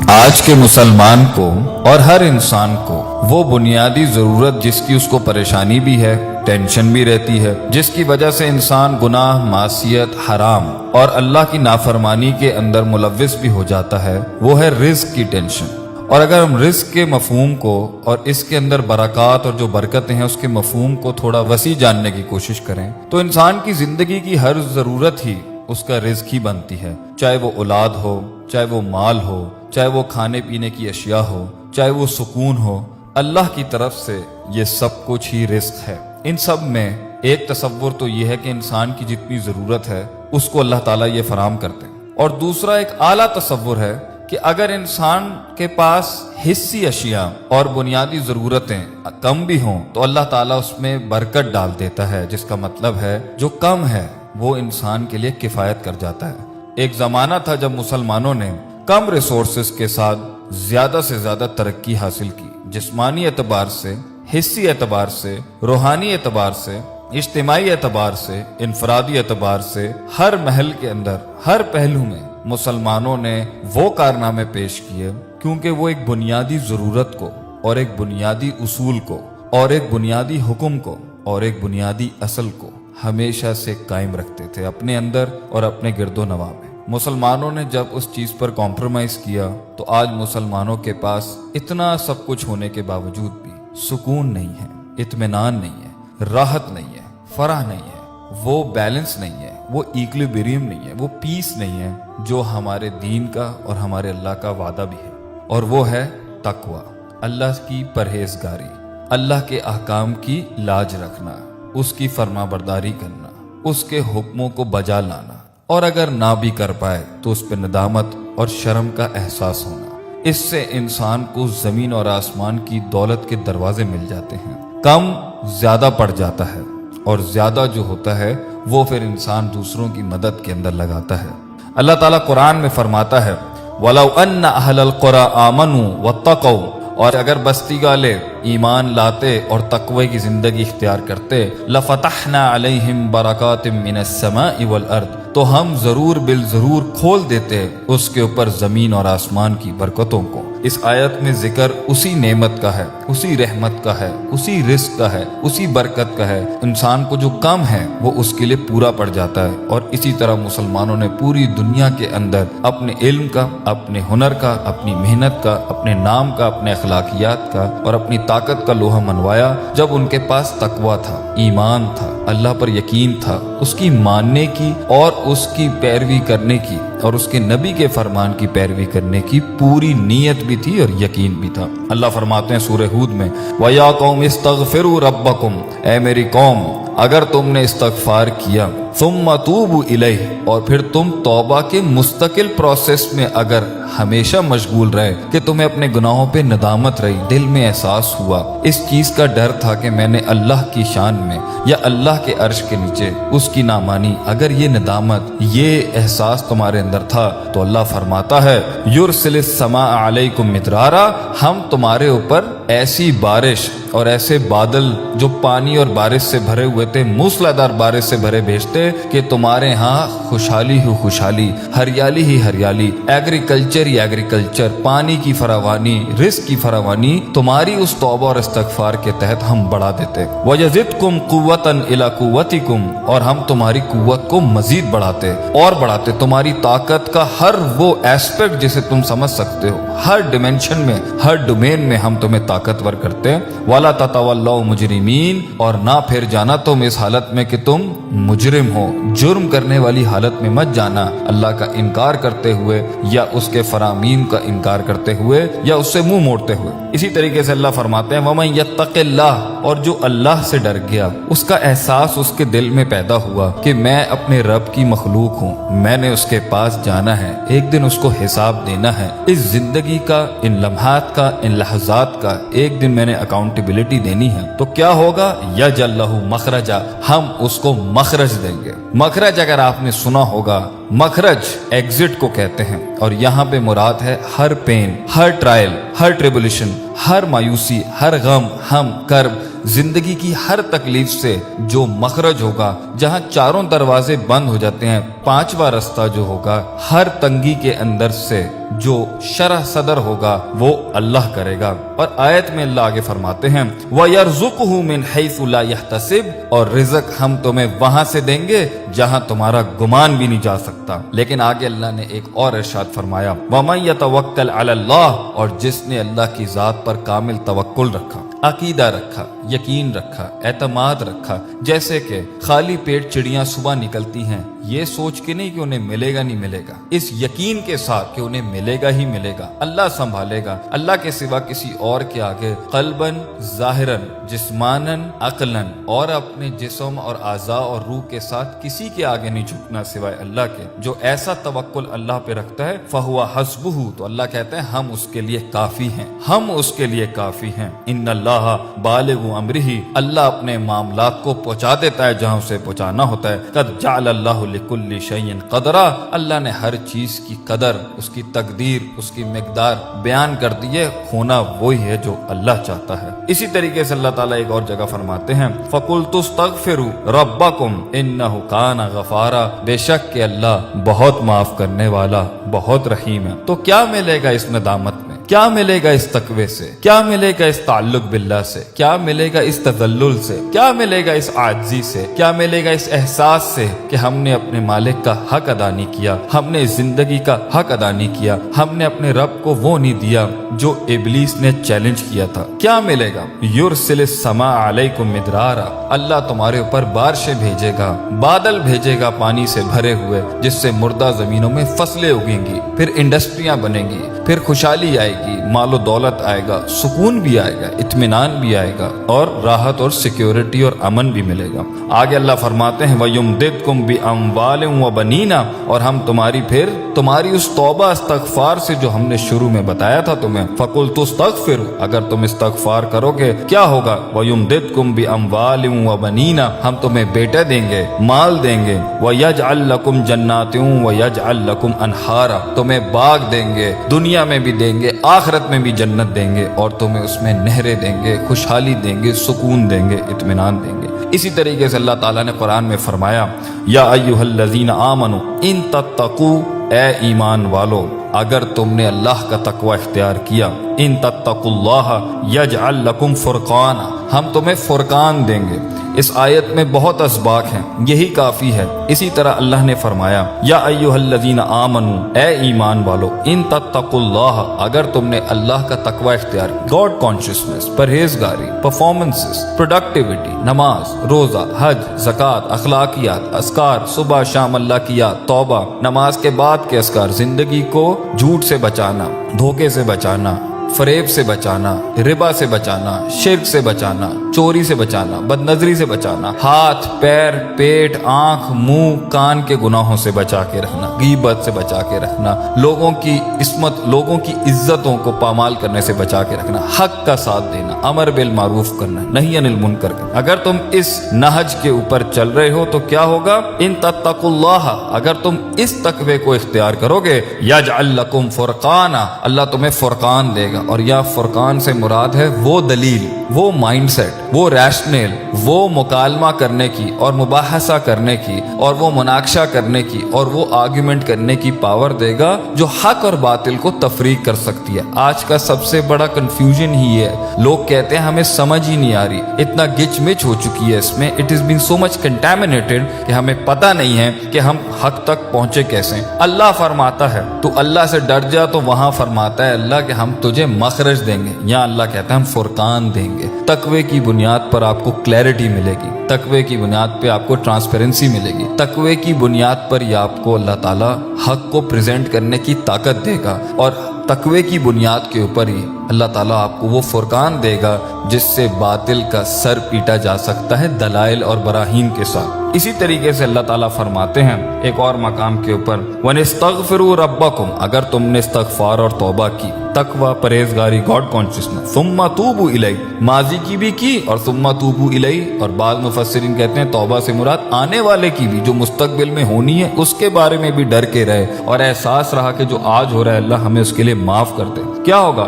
آج کے مسلمان کو اور ہر انسان کو وہ بنیادی ضرورت جس کی اس کو پریشانی بھی ہے، ٹینشن بھی رہتی ہے، جس کی وجہ سے انسان گناہ، معصیت، حرام اور اللہ کی نافرمانی کے اندر ملوث بھی ہو جاتا ہے، وہ ہے رزق کی ٹینشن۔ اور اگر ہم رزق کے مفہوم کو اور اس کے اندر برکات اور جو برکتیں ہیں اس کے مفہوم کو تھوڑا وسیع جاننے کی کوشش کریں تو انسان کی زندگی کی ہر ضرورت ہی اس کا رزق ہی بنتی ہے، چاہے وہ اولاد ہو، چاہے وہ مال ہو، چاہے وہ کھانے پینے کی اشیاء ہو، چاہے وہ سکون ہو، اللہ کی طرف سے یہ سب کچھ ہی رزق ہے۔ ان سب میں ایک تصور تو یہ ہے کہ انسان کی جتنی ضرورت ہے اس کو اللہ تعالیٰ یہ فراہم کرتے ہیں، اور دوسرا ایک اعلیٰ تصور ہے کہ اگر انسان کے پاس حصی اشیاء اور بنیادی ضرورتیں کم بھی ہوں تو اللہ تعالیٰ اس میں برکت ڈال دیتا ہے، جس کا مطلب ہے جو کم ہے وہ انسان کے لیے کفایت کر جاتا ہے۔ ایک زمانہ تھا جب مسلمانوں نے کم ریسورسز کے ساتھ زیادہ سے زیادہ ترقی حاصل کی، جسمانی اعتبار سے، حصی اعتبار سے، روحانی اعتبار سے، اجتماعی اعتبار سے، انفرادی اعتبار سے، ہر محل کے اندر، ہر پہلو میں مسلمانوں نے وہ کارنامے پیش کیے کیونکہ وہ ایک بنیادی ضرورت کو اور ایک بنیادی اصول کو اور ایک بنیادی حکم کو اور ایک بنیادی اصل کو ہمیشہ سے قائم رکھتے تھے اپنے اندر اور اپنے گرد و نواح میں۔ مسلمانوں نے جب اس چیز پر کمپرومائز کیا تو آج مسلمانوں کے پاس اتنا سب کچھ ہونے کے باوجود بھی سکون نہیں ہے، اطمینان نہیں ہے، راحت نہیں ہے، فرح نہیں ہے، وہ بیلنس نہیں ہے، وہ ایکولیبریم نہیں ہے، وہ پیس نہیں ہے جو ہمارے دین کا اور ہمارے اللہ کا وعدہ بھی ہے، اور وہ ہے تقوی، اللہ کی پرہیزگاری، اللہ کے احکام کی لاج رکھنا، اس کی فرما برداری کرنا، اس کے حکموں کو بجا لانا، اور اگر نہ بھی کر پائے تو اس پہ ندامت اور شرم کا احساس ہونا۔ اس سے انسان کو زمین اور آسمان کی دولت کے دروازے مل جاتے ہیں۔ کم زیادہ پڑ جاتا ہے اور زیادہ جو ہوتا ہے وہ پھر انسان دوسروں کی مدد کے اندر لگاتا ہے۔ اللہ تعالیٰ قرآن میں فرماتا ہے وَلَوْ أَنَّ أَهْلَ الْقُرَىٰ آمَنُوا وَاتَّقَوْا، اور اگر بستی والے ایمان لاتے اور تقوی کی زندگی اختیار کرتے لَفَتَحْنَا عَلَيْهِمْ بَرَكَاتٍ مِّنَ السَّمَاءِ وَالْأَرْضِ، تو ہم ضرور بالضرور کھول دیتے اس کے اوپر زمین اور آسمان کی برکتوں کو۔ اس آیت میں ذکر اسی نعمت کا ہے، اسی رحمت کا ہے، اسی رزق کا ہے، اسی برکت کا ہے۔ انسان کو جو کم ہے وہ اس کے لیے پورا پڑ جاتا ہے، اور اسی طرح مسلمانوں نے پوری دنیا کے اندر اپنے علم کا، اپنے ہنر کا، اپنی محنت کا، اپنے نام کا، اپنے اخلاقیات کا اور اپنی طاقت کا لوہا منوایا جب ان کے پاس تقویٰ تھا، ایمان تھا، اللہ پر یقین تھا، اس کی ماننے کی اور اس کی پیروی کرنے کی اور اس کے نبی کے فرمان کی پیروی کرنے کی پوری نیت بھی تھی اور یقین بھی تھا۔ اللہ فرماتے ہیں سورہ ہود میں وَيَا قَوْمِ اسْتَغْفِرُوا رَبَّكُمْ، اے میری قوم اگر تم نے استغفار کیا، ثُمَّ تُوبُوا إِلَيْهِ، اور پھر تم توبہ کے مستقل پروسیس میں اگر ہمیشہ مشغول رہے کہ تمہیں اپنے گناہوں پہ ندامت رہی، دل میں احساس ہوا، اس چیز کا ڈر تھا کہ میں نے اللہ کی شان میں یا اللہ کے عرش کے نیچے اس کی نہ مانی، اگر یہ ندامت، یہ احساس تمہارے اندر تھا تو اللہ فرماتا ہے یُرْسِلِ السَّمَاءَ عَلَيْكُمْ مِدْرَارًا، ہم تمہارے اوپر ایسی بارش اور ایسے بادل جو پانی اور بارش سے بھرے ہوئے تھے، موسلادھار بارش سے بھرے بھیجتے کہ تمہارے ہاں خوشحالی ہی خوشحالی، ہریالی ہی ہریالی، ایگریکلچر ہی ایگریکلچر، پانی کی فراوانی، رزق کی فراوانی تمہاری اس توبہ اور استغفار کے تحت ہم بڑھا دیتے۔ وَيَزِدْكُمْ قُوَّةً إِلَىٰ قُوَّتِكُمْ، اور ہم تمہاری قوت کو مزید بڑھاتے اور بڑھاتے، تمہاری طاقت کا ہر وہ ایسپیکٹ جسے تم سمجھ سکتے ہو، ہر ڈیمنشن میں، ہر ڈومین میں ہم تمہیں طاقتور کرتے۔ وَلَا تَتَوَلَّوْا مُجْرِمِينَ، اور نہ پھر جانا تم اس حالت میں کہ تم مجرم ہو، جرم کرنے والی حالت میں مت جانا، اللہ کا انکار کرتے ہوئے یا اس کے فرامین کا انکار کرتے ہوئے یا اس سے منہ موڑتے ہوئے۔ اسی طریقے سے اللہ فرماتے ہیں وَمَن يَتَّقِ اللَّهَ، اور جو اللہ سے ڈر گیا، اس کا احساس اس کے دل میں پیدا ہوا کہ میں اپنے رب کی مخلوق ہوں، میں نے اس کے پاس جانا ہے، ایک دن اس کو حساب دینا ہے، اس زندگی کا، ان لمحات کا، ان لحظات کا ایک دن میں نے اکاؤنٹیبلٹی دینی ہے، تو کیا ہوگا؟ یجعل لہ مخرجا، ہم اس کو مخرج دیں گے۔ مخرج اگر آپ نے سنا ہوگا، مخرج ایگزٹ کو کہتے ہیں، اور یہاں پہ مراد ہے ہر پین، ہر ٹرائل، ہر ٹریبولیشن، ہر مایوسی، ہر غم، ہم کرب، زندگی کی ہر تکلیف سے جو مخرج ہوگا، جہاں چاروں دروازے بند ہو جاتے ہیں، پانچواں رستہ جو ہوگا، ہر تنگی کے اندر سے جو شرح صدر ہوگا وہ اللہ کرے گا۔ اور آیت میں اللہ آگے فرماتے ہیں وَيَرْزُقُهُ مِنْ حَيْثُ لَا يَحْتَسِبُ، اور رزق ہم تمہیں وہاں سے دیں گے جہاں تمہارا گمان بھی نہیں جا سکتا۔ لیکن آگے اللہ نے ایک اور ارشاد فرمایا وَمَن يَتَوَكَّلْ عَلَى اللَّهِ، اور جس نے اللہ کی ذات پر کامل توکل رکھا، عقیدہ رکھا، یقین رکھا، اعتماد رکھا، جیسے کہ خالی پیٹ چڑیاں صبح نکلتی ہیں یہ سوچ کے نہیں کہ انہیں ملے گا نہیں ملے گا، اس یقین کے ساتھ کہ انہیں ملے گا ہی ملے گا، اللہ سنبھالے گا، اللہ کے سوا کسی اور کے آگے قلباً ظاہراً جسماناً عقلاً اور اپنے جسم اور اعضاء اور روح کے ساتھ کسی کے آگے نہیں جھکنا سوائے اللہ کے۔ جو ایسا توکل اللہ پہ رکھتا ہے فَهُوَ حَسْبُهُ، تو اللہ کہتے ہیں ہم اس کے لیے کافی ہیں، ہم اس کے لیے کافی ہیں۔ ان اللہ بالغ امرہ، اللہ اپنے معاملات کو پہنچا دیتا ہے جہاں اسے پہنچانا ہوتا ہے۔ قد جعل اللہ لکل شیء قدرا، اللہ نے ہر چیز کی قدر، اس کی تقدیر، اس کی مقدار بیان کر دی ہے، ہونا وہی ہے جو اللہ چاہتا ہے۔ اسی طریقے سے اللہ تعالیٰ ایک اور جگہ فرماتے ہیں فَقُلْتُ اسْتَغْفِرُوا رَبَّكُمْ إِنَّهُ كَانَ غَفَارًا، بے شک کہ اللہ بہت معاف کرنے والا، بہت رحیم ہے۔ تو کیا ملے گا اس ندامت میں؟ کیا ملے گا اس تقوی سے؟ کیا ملے گا اس تعلق باللہ سے؟ کیا ملے گا اس تذلل سے؟ کیا ملے گا اس عاجزی سے؟ کیا ملے گا اس احساس سے کہ ہم نے اپنے مالک کا حق ادا نہیں کیا، ہم نے زندگی کا حق ادا نہیں کیا، ہم نے اپنے رب کو وہ نہیں دیا جو ابلیس نے چیلنج کیا تھا؟ کیا ملے گا؟ یرسل السماء علیکم مدرارا، اللہ تمہارے اوپر بارشیں بھیجے گا، بادل بھیجے گا پانی سے بھرے ہوئے، جس سے مردہ زمینوں میں فصلیں اگیں گی، پھر انڈسٹریاں بنیں گی، پھر خوشحالی آئے گی، مال و دولت آئے گا، سکون بھی آئے گا، اطمینان بھی آئے گا، اور راحت اور سیکیورٹی اور امن بھی ملے گا۔ آگے اللہ فرماتے ہیں وَيُمْدِدْكُمْ بِأَمْوَالٍ وَبَنِينَ، اور ہم تمہاری اس توبہ استغفار سے جو ہم نے شروع میں بتایا تھا تمہیں، فَقُلْتُ اسْتَغْفِرُوا، اگر تم استغفار کرو گے کیا ہوگا؟ وَيُمْدِدْكُمْ بِأَمْوَالٍ وَبَنِينَ، ہم تمہیں بیٹے دیں گے، مال دیں گے، وَيَجْعَلْ لَكُمْ جَنَّاتٍ وَيَجْعَلْ لَكُمْ أَنْهَارًا، تمہیں باغ دیں گے، دنیا میں بھی دیں گے، آخرت میں بھی جنت دیں گے، اور تمہیں اس میں نہریں دیں گے، خوشحالی دیں گے، سکون دیں گے، اطمینان دیں گے۔ اسی طریقے سے اللہ تعالیٰ نے قرآن میں فرمایا یا ایھا الذین آمنوا ان تتقوا، اے ایمان والو اگر تم نے اللہ کا تقوی اختیار کیا، ان تتقوا اللہ یجعل لکم فرقانا، ہم تمہیں فرقان دیں گے۔ اس آیت میں بہت اسباق ہیں، یہی کافی ہے۔ اسی طرح اللہ نے فرمایا یا ایھا الذین آمنوا، اے ایمان والو، ان تتقوا اللہ، اگر تم نے اللہ کا تقوی اختیار کیا، گاڈ کانشسنس، پرہیزگاری، پرفارمنسز، پروڈکٹیوٹی، نماز، روزہ، حج، زکوٰۃ، اخلاقیات، اذکار، صبح شام اللہ کی یاد، توبہ، نماز کے بعد کے اذکار، زندگی کو جھوٹ سے بچانا، دھوکے سے بچانا، فریب سے بچانا، ربا سے بچانا، شرک سے بچانا، چوری سے بچانا، بد نظری سے بچانا، ہاتھ، پیر، پیٹ، آنکھ، منہ، کان کے گناہوں سے بچا کے رکھنا، غیبت سے بچا کے رکھنا، لوگوں کی عصمت، لوگوں کی عزتوں کو پامال کرنے سے بچا کے رکھنا، حق کا ساتھ دینا، امر بالمعروف کرنا، نہی عن المنکر کرنا۔ اگر تم اس نہج کے اوپر چل رہے ہو تو کیا ہوگا؟ ان تتقوا اللہ، اگر تم اس تقوی کو اختیار کرو گے، یجعل لکم فرقانا، اللہ تمہیں فرقان دے گا۔ اور یا فرقان سے مراد ہے وہ دلیل، وہ مائنڈ سیٹ، وہ ریشنل، وہ مکالمہ کرنے کی اور مباحثہ کرنے کی اور وہ مناقشہ کرنے کی اور وہ آرگیومنٹ کرنے کی پاور دے گا جو حق اور باطل کو تفریق کر سکتی ہے۔ آج کا سب سے بڑا کنفیوژن ہی ہے، لوگ کہتے ہیں ہمیں سمجھ ہی نہیں آ رہی، اتنا گچ مچ ہو چکی ہے اس میں، it is been so much contaminated کہ ہمیں پتہ نہیں ہے کہ ہم حق تک پہنچے کیسے۔ اللہ فرماتا ہے تو اللہ سے ڈر جا، تو وہاں فرماتا ہے اللہ کہ ہم تجھے مخرج دیں گے، یہاں اللہ کہتا ہے ہم فرقان دیں گے۔ تقوی کی بنیاد پر آپ کو کلیئرٹی ملے گی، تقوی کی بنیاد پہ آپ کو ٹرانسپیرنسی ملے گی، تقوی کی بنیاد پر ہی آپ کو اللہ تعالیٰ حق کو پریزنٹ کرنے کی طاقت دے گا، اور تقوی کی بنیاد کے اوپر ہی اللہ تعالیٰ آپ کو وہ فرقان دے گا جس سے باطل کا سر پیٹا جا سکتا ہے دلائل اور براہین کے ساتھ۔ اسی طریقے سے اللہ تعالیٰ فرماتے ہیں ایک اور مقام کے اوپر وَنِسْتَغْفِرُوا رَبَّكُمْ، اگر تم نے استغفار اور توبہ کی، تقوی، پرہیزگاری، گاڈ کانشسنس، ثُمَّ تُوبُوا إِلَيْهِ، ماضی کی بھی کی اور ثُمَّ تُوبُوا إِلَيْهِ، اور بعض مفسرین کہتے ہیں توبہ سے مراد آنے والے کی بھی، جو مستقبل میں ہونی ہے اس کے بارے میں بھی ڈر کے رہے اور احساس رہا کہ جو آج ہو رہا ہے اللہ ہمیں اس کے لیے معاف کر دے۔ کیا ہوگا؟